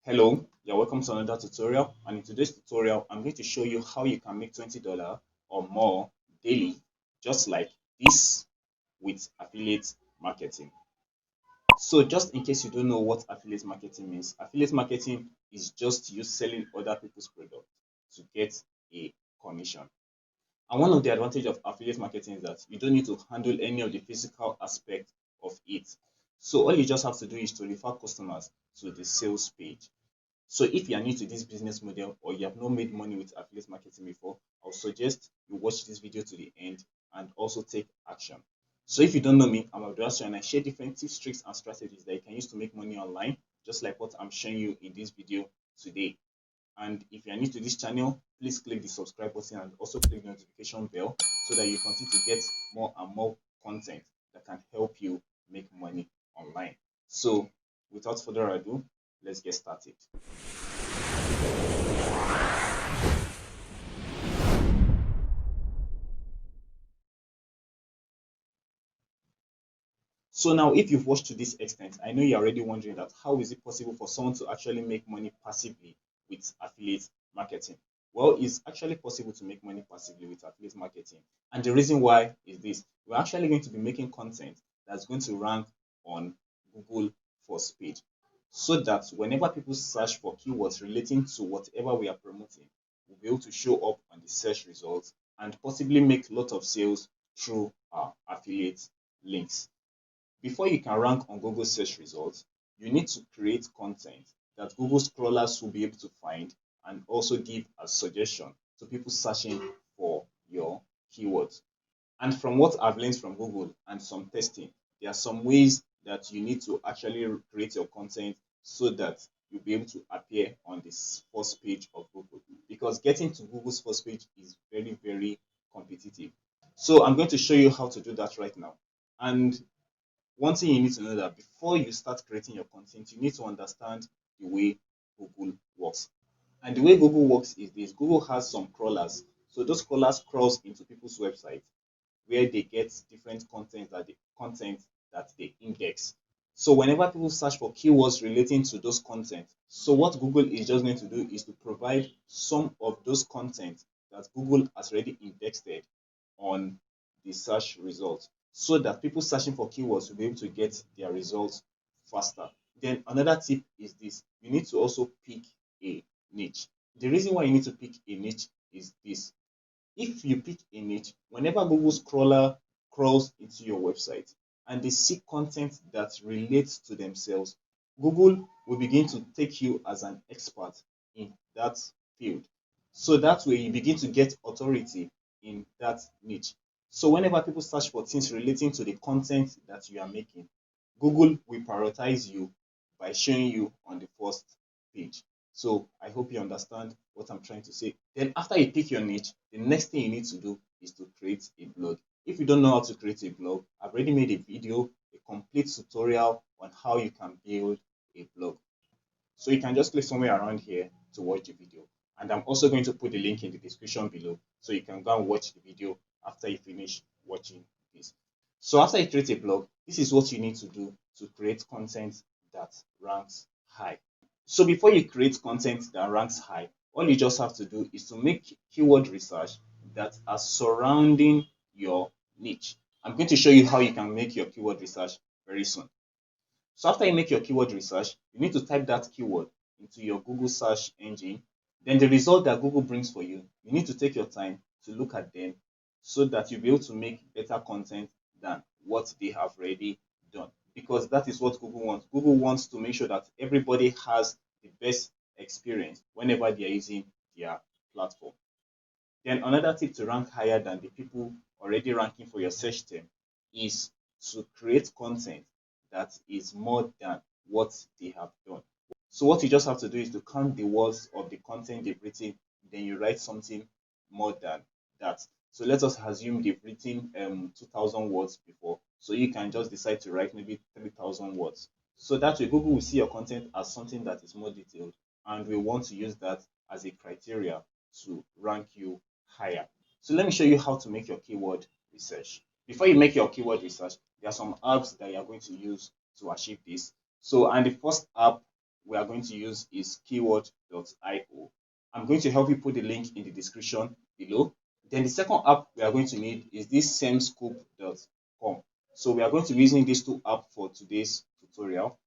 Hello, you're welcome to another tutorial, and in today's tutorial I'm going to show you how you can make $20 or more daily just like this with affiliate marketing. So just in case you don't know what affiliate marketing means, affiliate marketing is just you selling other people's product to get a commission. And one of the advantages of affiliate marketing is that you don't need to handle any of the physical aspect of it. So all you just have to do is to refer customers to the sales page. So if you are new to this business model or you have not made money with affiliate marketing before, I'll suggest you watch this video to the end and also take action. So if you don't know me, I'm Abdul-wasi and I share different tips, tricks, and strategies that you can use to make money online, just like what I'm showing you in this video today. And if you are new to this channel, please click the subscribe button and also click the notification bell so that you continue to get more and more content that can help you make money online. So without further ado, let's get started. So now if you've watched to this extent, I know you're already wondering that how is it possible for someone to actually make money passively with affiliate marketing? Well, it's actually possible to make money passively with affiliate marketing. And the reason why is this. We're actually going to be making content that's going to rank on Google first page so that whenever people search for keywords relating to whatever we are promoting, we'll be able to show up on the search results and possibly make a lot of sales through our affiliate links. Before you can rank on Google search results, you need to create content that Google crawlers will be able to find and also give a suggestion to people searching for your keywords. And from what I've learned from Google and some testing, there are some ways that you need to actually create your content so that you'll be able to appear on this first page of Google. Because getting to Google's first page is very, very competitive. So I'm going to show you how to do that right now. And one thing you need to know that before you start creating your content, you need to understand the way Google works. And the way Google works is this: Google has some crawlers. So those crawlers crawls into people's websites where they get different content that they index. So whenever people search for keywords relating to those content, so what Google is just going to do is to provide some of those content that Google has already indexed on the search results so that people searching for keywords will be able to get their results faster. Then another tip is this: you need to also pick a niche. The reason why you need to pick a niche is this: if you pick a niche, whenever Google's crawler crawls into your website and they see content that relates to themselves, Google will begin to take you as an expert in that field. So that way you begin to get authority in that niche. So whenever people search for things relating to the content that you are making, Google will prioritize you by showing you on the first page. So I hope you understand what I'm trying to say. Then after you pick your niche, the next thing you need to do is to create a blog. If you don't know how to create a blog, I've already made a video, a complete tutorial on how you can build a blog. So you can just click somewhere around here to watch the video. And I'm also going to put the link in the description below so you can go and watch the video after you finish watching this. So after you create a blog, this is what you need to do to create content that ranks high. So before you create content that ranks high, all you just have to do is to make keyword research that are surrounding your niche. I'm going to show you how you can make your keyword research very soon. So after you make your keyword research, you need to type that keyword into your Google search engine. Then the result that Google brings for you, you need to take your time to look at them so that you'll be able to make better content than what they have already done. Because that is what Google wants. Google wants to make sure that everybody has the best experience whenever they are using their platform. Then another tip to rank higher than the people already ranking for your search term is to create content that is more than what they have done. So what you just have to do is to count the words of the content they've written, then you write something more than that. So let us assume they've written 2,000 words before. So you can just decide to write maybe 3,000 words. So that way Google will see your content as something that is more detailed, and we want to use that as a criteria to rank you higher. So let me show you how to make your keyword research. Before you make your keyword research, there are some apps that you are going to use to achieve this. So, and the first app we are going to use is keyword.io. I'm going to help you put the link in the description below. Then the second app we are going to need is this samescoop.com. So we are going to be using these two apps for today's tutorial.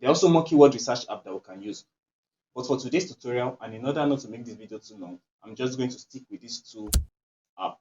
There are also more keyword research app that we can use. But for today's tutorial, and in order not to make this video too long, I'm just going to stick with these two apps.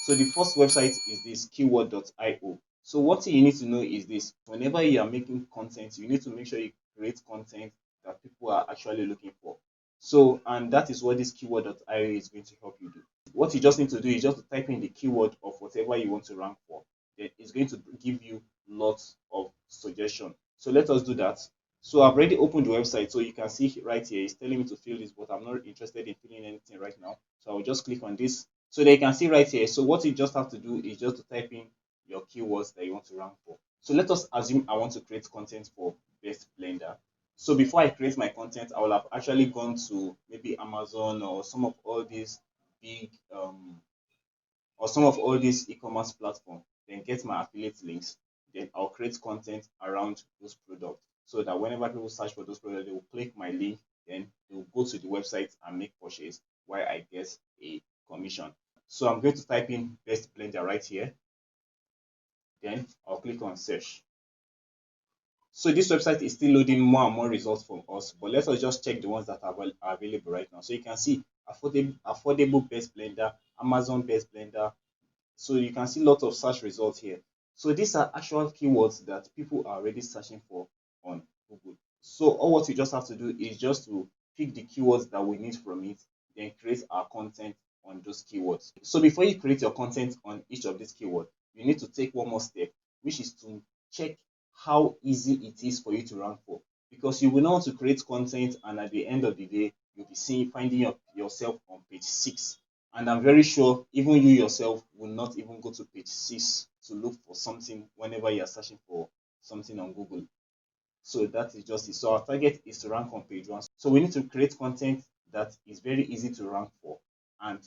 So the first website is this keyword.io. So what you need to know is this: whenever you are making content, you need to make sure you create content that people are actually looking for. So, and that is what this keyword.io is going to help you do. What you just need to do is just to type in the keyword of whatever you want to rank for. Then it's going to give you lots of suggestions. So let us do that. So I've already opened the website, so you can see right here, it's telling me to fill this, but I'm not interested in filling anything right now. So I'll just click on this. So they can see right here. So what you just have to do is just to type in your keywords that you want to rank for. So let us assume I want to create content for Best Blender. So before I create my content, I will have actually gone to maybe Amazon or some of all these big or some of all these e-commerce platforms, then get my affiliate links, then I'll create content around those products so that whenever people search for those products, they will click my link, then they will go to the website and make purchase where I get a commission. So I'm going to type in Best Blender right here, then I'll click on search. So this website is still loading more and more results from us, but let us just check the ones that are available right now. So you can see affordable Best Blender, Amazon Best Blender. So you can see lots of search results here. So these are actual keywords that people are already searching for on Google. So all what you just have to do is just to pick the keywords that we need from it, then create our content on those keywords. So before you create your content on each of these keywords, you need to take one more step, which is to check how easy it is for you to rank for. Because you will not want to create content and at the end of the day, you'll be finding yourself on page 6. And I'm very sure even you yourself will not even go to page 6 to look for something whenever you are searching for something on Google. So that is just it. So our target is to rank on page 1. So we need to create content that is very easy to rank for and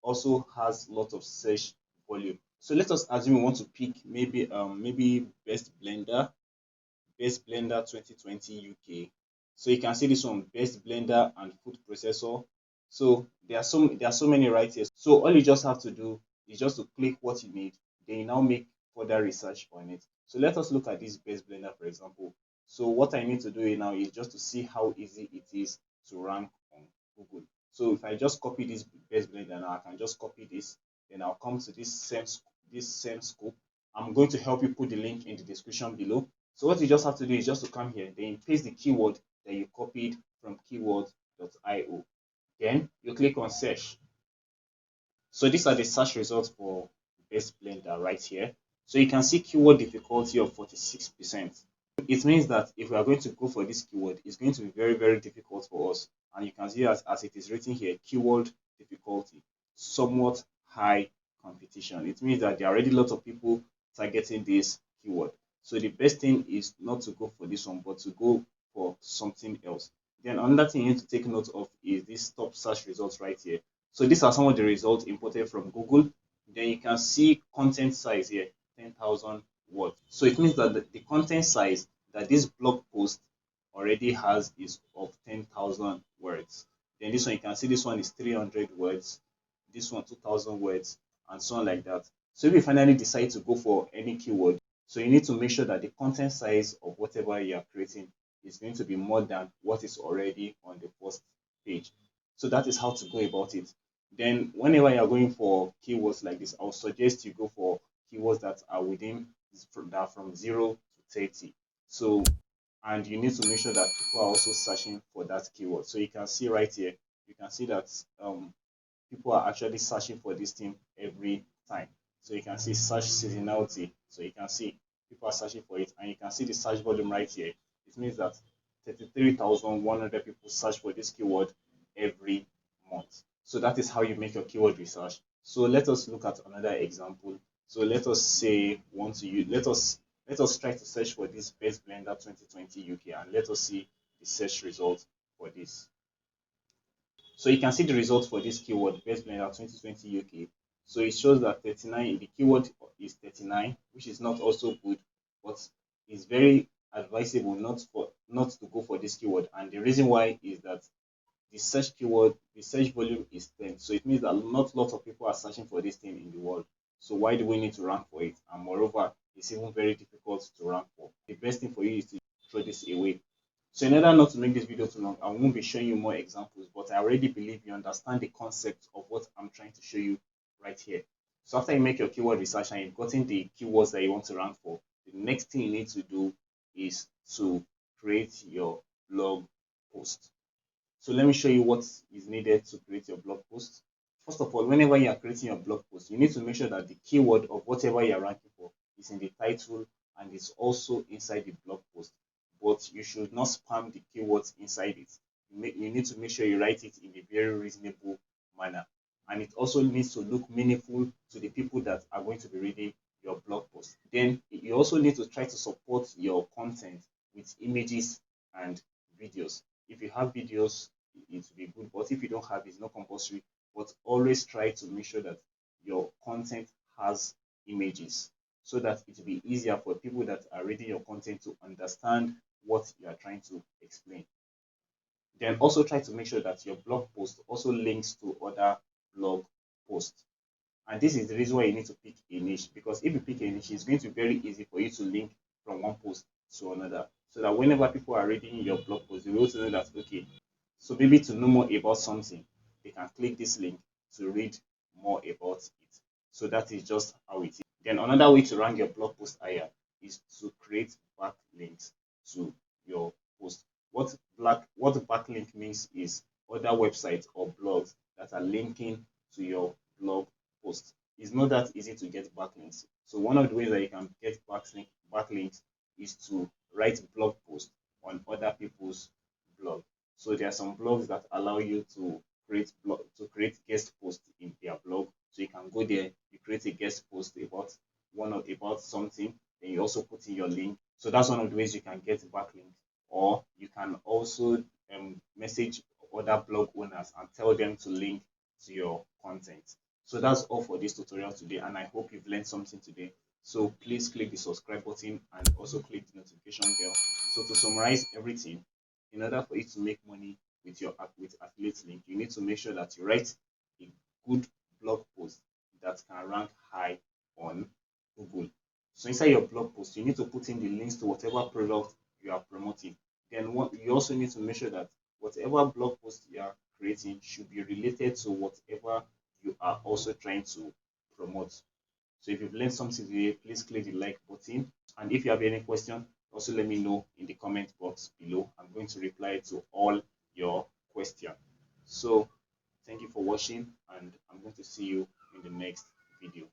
also has lots of search volume. So let us assume we want to pick maybe Best Blender 2020 UK. So you can see this one, Best Blender and Food Processor. So there are so many right here. So all you just have to do is just to click what you need. Then you now make further research on it. So let us look at this Best Blender, for example. So what I need to do now is just to see how easy it is to rank on Google. So if I just copy this Best Blender now, I can just copy this. Then I'll come to this same scope. I'm going to help you put the link in the description below. So what you just have to do is just to come here, then paste the keyword that you copied from keyword.io. Then you click on search. So these are the search results for Best Blender right here. So you can see keyword difficulty of 46%. It means that if we are going to go for this keyword, it's going to be very, very difficult for us. And you can see as it is written here, keyword difficulty, somewhat high competition. It means that there are already lots of people targeting this keyword. So the best thing is not to go for this one, but to go for something else. Then another thing you need to take note of is this top search results right here. So these are some of the results imported from Google. Then you can see content size here, 10,000 words. So it means that the content size that this blog post already has is of 10,000 words. Then this one, you can see this one is 300 words, this one 2,000 words, and so on like that. So if you finally decide to go for any keyword, so you need to make sure that the content size of whatever you are creating is going to be more than what is already on the first page. So that is how to go about it. Then whenever you are going for keywords like this, I would suggest you go for keywords that are from 0 to 30. So, and you need to make sure that people are also searching for that keyword. So you can see right here, you can see that people are actually searching for this thing every time. So you can see search seasonality. So you can see people are searching for it, and you can see the search volume right here. It means that 33,100 people search for this keyword every month. So that is how you make your keyword research. So let us look at another example. So let us say let us try to search for this Best Blender 2020 UK, and let us see the search result for this. So you can see the results for this keyword, Best Blender 2020 UK. So it shows that 39, the keyword is 39, which is not also good, but it's very advisable not to go for this keyword. And the reason why is that the search volume is 10. So it means that not lots of people are searching for this thing in the world. So why do we need to rank for it? And moreover, it's even very difficult to rank for. The best thing for you is to throw this away. So in order not to make this video too long, I won't be showing you more examples, but I already believe you understand the concept of what I'm trying to show you right here. So after you make your keyword research and you've gotten the keywords that you want to rank for, the next thing you need to do is to create your blog post. So let me show you what is needed to create your blog post. First of all, whenever you are creating your blog post, you need to make sure that the keyword of whatever you are ranking for is in the title and is also inside the blog post. But you should not spam the keywords inside it. You need to make sure you write it in a very reasonable manner. And it also needs to look meaningful to the people that are going to be reading your blog post. Then you also need to try to support your content with images and videos. If you have videos, it will be good, but if you don't have it, it's not compulsory. But always try to make sure that your content has images so that it will be easier for people that are reading your content to understand what you are trying to explain. Then also try to make sure that your blog post also links to other blog posts. And this is the reason why you need to pick a niche, because if you pick a niche, it's going to be very easy for you to link from one post to another, so that whenever people are reading your blog post, they will also know that, okay, so maybe to know more about something, they can click this link to read more about it. So that is just how it is. Then another way to rank your blog post higher is to create backlinks to your post. What backlink means is other websites or blogs that are linking to your blog post. It's not that easy to get backlinks. So one of the ways that you can get backlinks is to write blog posts on other people's blog. So there are some blogs that allow you to create guest posts in their blog. So you can go there, you create a guest post about something, then you also put in your link. So that's one of the ways you can get backlinks. Or you can also message other blog owners and tell them to link to your content. So that's all for this tutorial today, and I hope you've learned something today. So please click the subscribe button and also click the notification bell. So to summarize everything, in order for you to make money with your affiliate link, you need to make sure that you write a good blog post that can rank high on Google. So inside your blog post, you need to put in the links to whatever product you are promoting. Then you also need to make sure that whatever blog post you are creating should be related to whatever you are also trying to promote. So if you've learned something today, please click the like button. And if you have any question, also let me know in the comment box below. I'm going to reply to all your questions. So thank you for watching, and I'm going to see you in the next video.